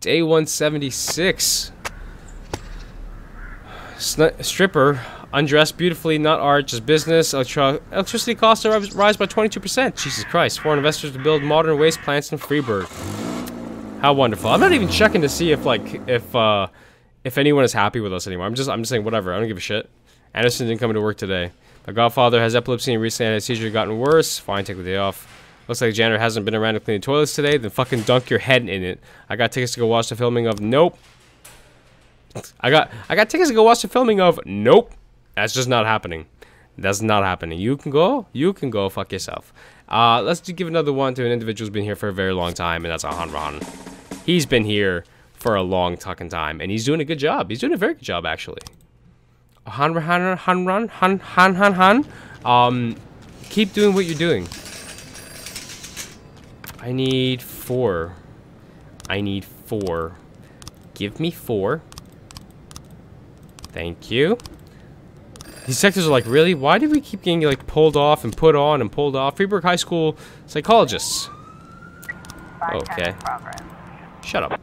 Day 176. Stripper, undressed beautifully, not art, just business. Electricity costs rise by 22%. Jesus Christ. Foreign investors to build modern waste plants in Freiburg. How wonderful. I'm not even checking to see if anyone is happy with us anymore. I'm just saying whatever. I don't give a shit. Anderson didn't come into work today. My godfather has epilepsy and recently had a seizure, gotten worse. Fine, take the day off. Looks like the janitor hasn't been around to clean the toilets today. Then fucking dunk your head in it. I got tickets to go watch the filming of Nope. I got tickets to go watch the filming of Nope. That's just not happening. That's not happening. You can go fuck yourself. Let's give another one to an individual who's been here for a very long time, and that's Ahan Rahan. He's been here for a long fucking time, and he's doing a good job. He's doing a very good job, actually. Ahan Rahan. Keep doing what you're doing. I need 4. I need 4. Give me 4. Thank you. These sectors are like, really? Why do we keep getting like pulled off and put on and pulled off? Freiburg High School psychologists. Okay. Shut up.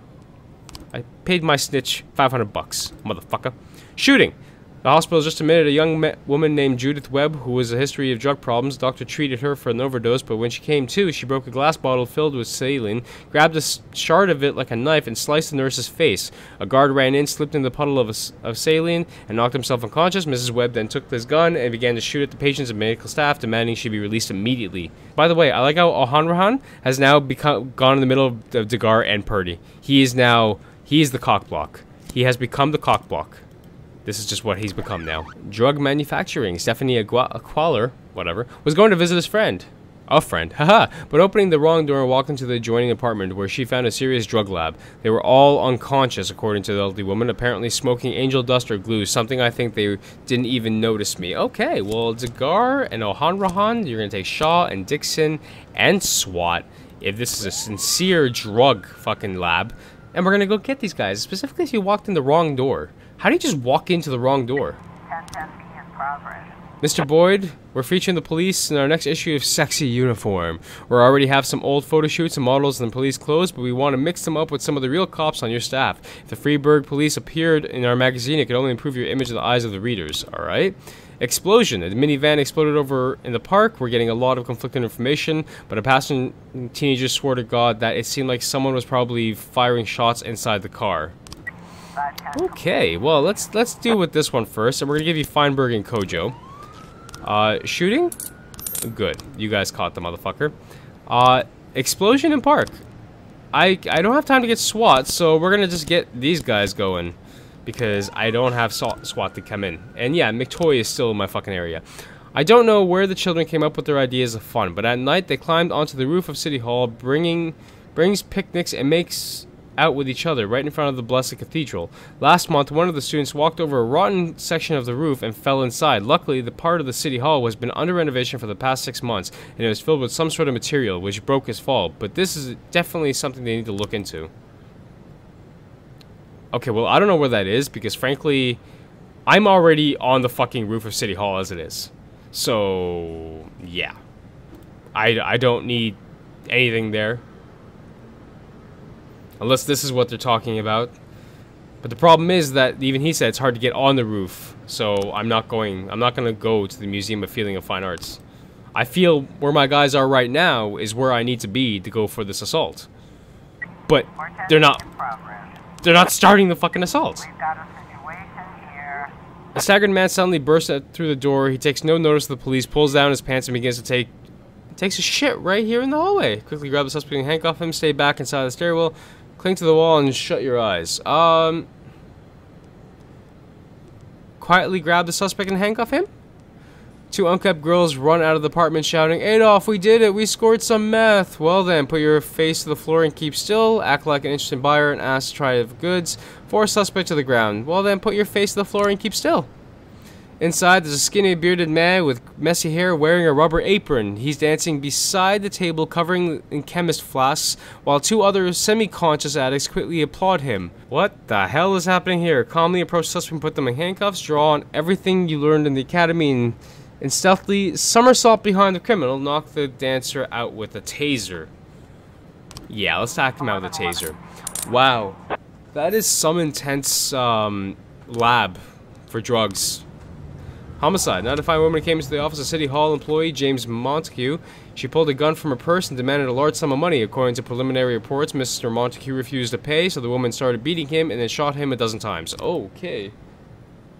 I paid my snitch 500 bucks, motherfucker. Shooting. The hospital just admitted a young woman named Judith Webb, who has a history of drug problems. The doctor treated her for an overdose, but when she came to, she broke a glass bottle filled with saline, grabbed a shard of it like a knife, and sliced the nurse's face. A guard ran in, slipped in the puddle of saline, and knocked himself unconscious. Mrs. Webb then took his gun and began to shoot at the patients and medical staff, demanding she be released immediately. By the way, I like how Ahan Rahan has now gone in the middle of Degar and Purdy. He is the cock block. He has become the cock block. This is just what he's become now. Drug manufacturing. Stephanie Aqualer, whatever, was going to visit his friend. A friend, haha. But opening the wrong door, walked into the adjoining apartment where she found a serious drug lab. They were all unconscious, according to the elderly woman, apparently smoking angel dust or glue, something I think they didn't even notice me. Okay, well, Degar and Ahan Rahan, you're going to take Shaw and Dixon and SWAT if this is a sincere drug fucking lab. And we're going to go get these guys, specifically if you walked in the wrong door. How do you just walk into the wrong door? 1010P in progress. Mr. Boyd, we're featuring the police in our next issue of Sexy Uniform. We already have some old photo shoots and models in police clothes, but we want to mix them up with some of the real cops on your staff. If the Freiburg police appeared in our magazine, it could only improve your image in the eyes of the readers, alright? Explosion. The minivan exploded over in the park. We're getting a lot of conflicting information, but a passing teenager swore to God that it seemed like someone was probably firing shots inside the car. Okay, well, let's deal with this one first, and we're gonna give you Feinberg and Kojo. Shooting? Good. You guys caught the motherfucker. Explosion in park. I don't have time to get SWAT, so we're gonna just get these guys going, because I don't have SWAT to come in. And yeah, McToy is still in my fucking area. I don't know where the children came up with their ideas of fun, but at night they climbed onto the roof of City Hall, brings picnics and makes out with each other right in front of the Blessed Cathedral. Last month, one of the students walked over a rotten section of the roof and fell inside. Luckily, the part of the City Hall has been under renovation for the past 6 months, and it was filled with some sort of material, which broke his fall. But this is definitely something they need to look into. Okay, well, I don't know where that is, because frankly, I'm already on the fucking roof of City Hall as it is. So, yeah. I don't need anything there. Unless this is what they're talking about. But the problem is that even he said it's hard to get on the roof. So I'm not gonna go to the Museum of Feeling of Fine Arts. I feel where my guys are right now is where I need to be to go for this assault. But they're not starting the fucking assault. We've got a situation here. A staggered man suddenly bursts through the door. He takes no notice of the police, pulls down his pants and begins to takes a shit right here in the hallway. Quickly grab the suspect and handcuff him, stay back inside the stairwell. Cling to the wall and shut your eyes. Quietly grab the suspect and handcuff him? 2 unkept girls run out of the apartment shouting, "Adolf, we did it! We scored some meth!" Well then, put your face to the floor and keep still. Act like an interested buyer and ask to try the goods. Force suspect to the ground. Well then, put your face to the floor and keep still. Inside, there's a skinny bearded man with messy hair wearing a rubber apron. He's dancing beside the table covering in chemist flasks, while 2 other semi-conscious addicts quickly applaud him. What the hell is happening here? Calmly approach the suspect and put them in handcuffs. Draw on everything you learned in the academy and stealthily somersault behind the criminal. Knock the dancer out with a taser. Yeah, let's knock him out with a taser. Wow. That is some intense lab for drugs. Homicide. Not a fine woman came into the office of City Hall employee James Montague. She pulled a gun from her purse and demanded a large sum of money. According to preliminary reports, Mr. Montague refused to pay, so the woman started beating him and then shot him a dozen times. Okay.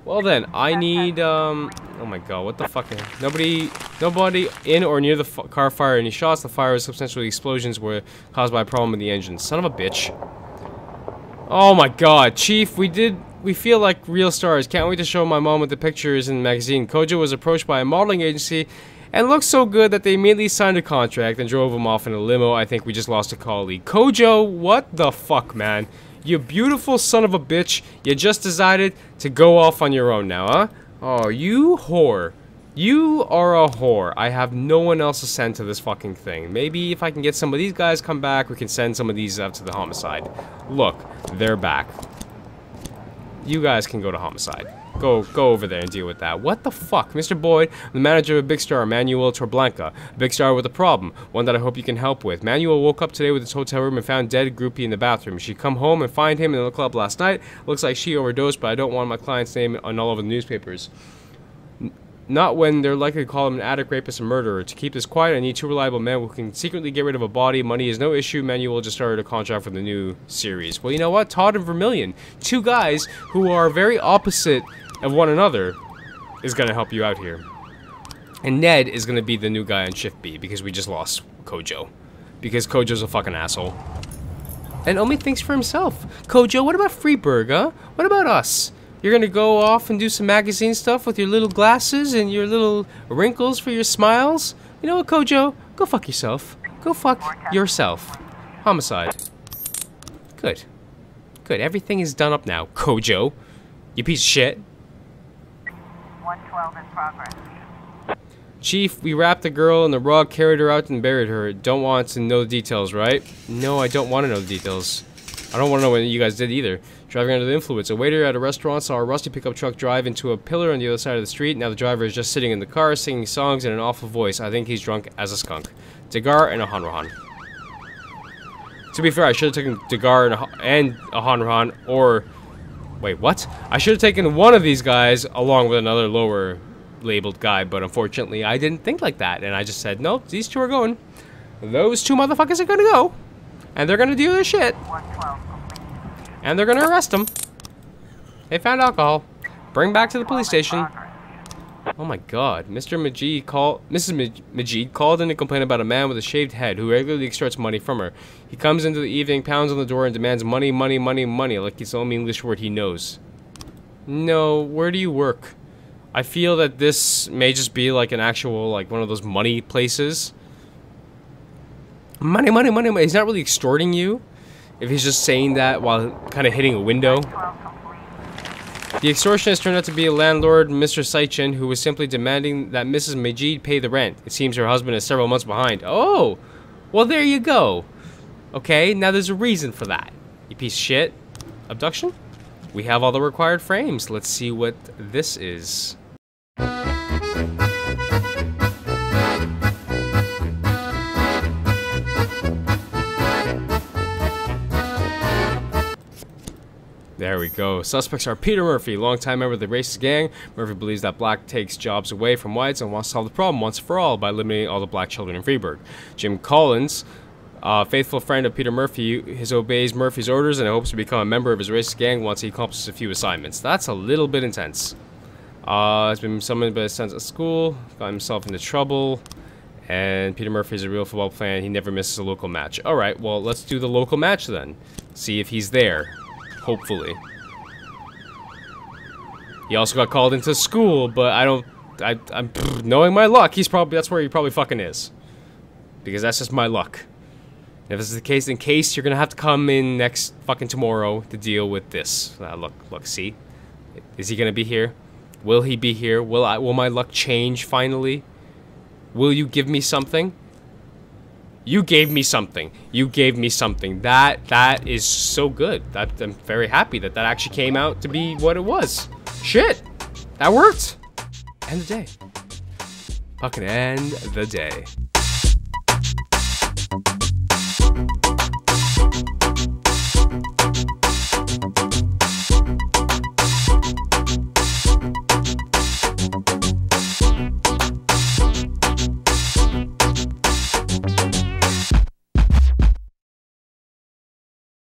Well then, I need, oh my god, what the fuck? Nobody in or near the car fired any shots. The fire was substantially explosions were caused by a problem with the engine. Son of a bitch. Oh my god, Chief, we feel like real stars. Can't wait to show my mom with the pictures in the magazine. Kojo was approached by a modeling agency and looked so good that they immediately signed a contract and drove him off in a limo. I think we just lost a colleague. Kojo, what the fuck, man? You beautiful son of a bitch. You just decided to go off on your own now, huh? Oh, you whore. You are a whore. I have no one else to send to this fucking thing. Maybe if I can get some of these guys come back, we can send some of these out to the homicide. Look, they're back. You guys can go to homicide. Go over there and deal with that. What the fuck? Mr. Boyd, the manager of Big Star, Manuel Torreblanca. A Big Star with a problem. One that I hope you can help with. Manuel woke up today with his hotel room and found dead groupie in the bathroom. She come home and find him in the club last night. Looks like she overdosed, but I don't want my client's name on all over the newspapers. Not when they're likely to call him an addict, rapist, and murderer. To keep this quiet, I need two reliable men who can secretly get rid of a body. Money is no issue. Manuel just started a contract for the new series. Well, you know what? Todd and Vermillion. Two guys who are very opposite of one another is going to help you out here. And Ned is going to be the new guy on Shift B because we just lost Kojo. Because Kojo's a fucking asshole. And only thinks for himself. Kojo, what about Freeburg, huh? What about us? You're gonna go off and do some magazine stuff with your little glasses and your little wrinkles for your smiles? You know what, Kojo? Go fuck yourself. Go fuck yourself. Homicide. Good. Good. Everything is done up now, Kojo. You piece of shit. 112 in progress. Chief, we wrapped the girl in the rug, carried her out, and buried her. Don't want to know the details, right? No, I don't want to know the details. I don't want to know what you guys did either. Driving under the influence. A waiter at a restaurant saw a rusty pickup truck drive into a pillar on the other side of the street. Now the driver is just sitting in the car, singing songs in an awful voice. I think he's drunk as a skunk. Degar and a Hanrahan. To be fair, I should have taken Degar and a Hanrahan, or... Wait, what? I should have taken one of these guys along with another lower labeled guy, but unfortunately I didn't think like that, and I just said, nope, these two are going. Those two motherfuckers are gonna go. And they're gonna do their shit. 112. And they're gonna arrest him. They found alcohol. Bring back to the police station. Oh my god. Mrs. Majid called in to complain about a man with a shaved head who regularly extorts money from her. He comes into the evening, pounds on the door, and demands money, money, money, money, like it's the only English word he knows. No, where do you work? I feel that this may just be like an actual, like one of those money places. Money, money, money, money. He's not really extorting you. If he's just saying that while kind of hitting a window. The extortionist turned out to be a landlord, Mr. Saichin, who was simply demanding that Mrs. Majid pay the rent. It seems her husband is several months behind. Oh! Well, there you go. Okay, now there's a reason for that. You piece of shit. Abduction? We have all the required frames. Let's see what this is. There we go. Suspects are Peter Murphy, longtime member of the racist gang. Murphy believes that black takes jobs away from whites and wants to solve the problem once for all by eliminating all the black children in Freeburg. Jim Collins, a faithful friend of Peter Murphy, obeys Murphy's orders and hopes to become a member of his racist gang once he accomplishes a few assignments. That's a little bit intense. Has been summoned by his sons at school, got himself into trouble, and Peter Murphy is a real football player. He never misses a local match. Alright, well, let's do the local match then. See if he's there. Hopefully. He also got called into school, but I'm knowing my luck, that's where he probably fucking is. Because that's just my luck. And if this is the case, you're gonna have to come in next fucking tomorrow to deal with this. Look, see? Is he gonna be here? Will he be here? Will my luck change finally? Will you give me something? You gave me something. You gave me something. That is so good. I'm very happy that actually came out to be what it was. Shit! That worked! End the day. Fucking end the day.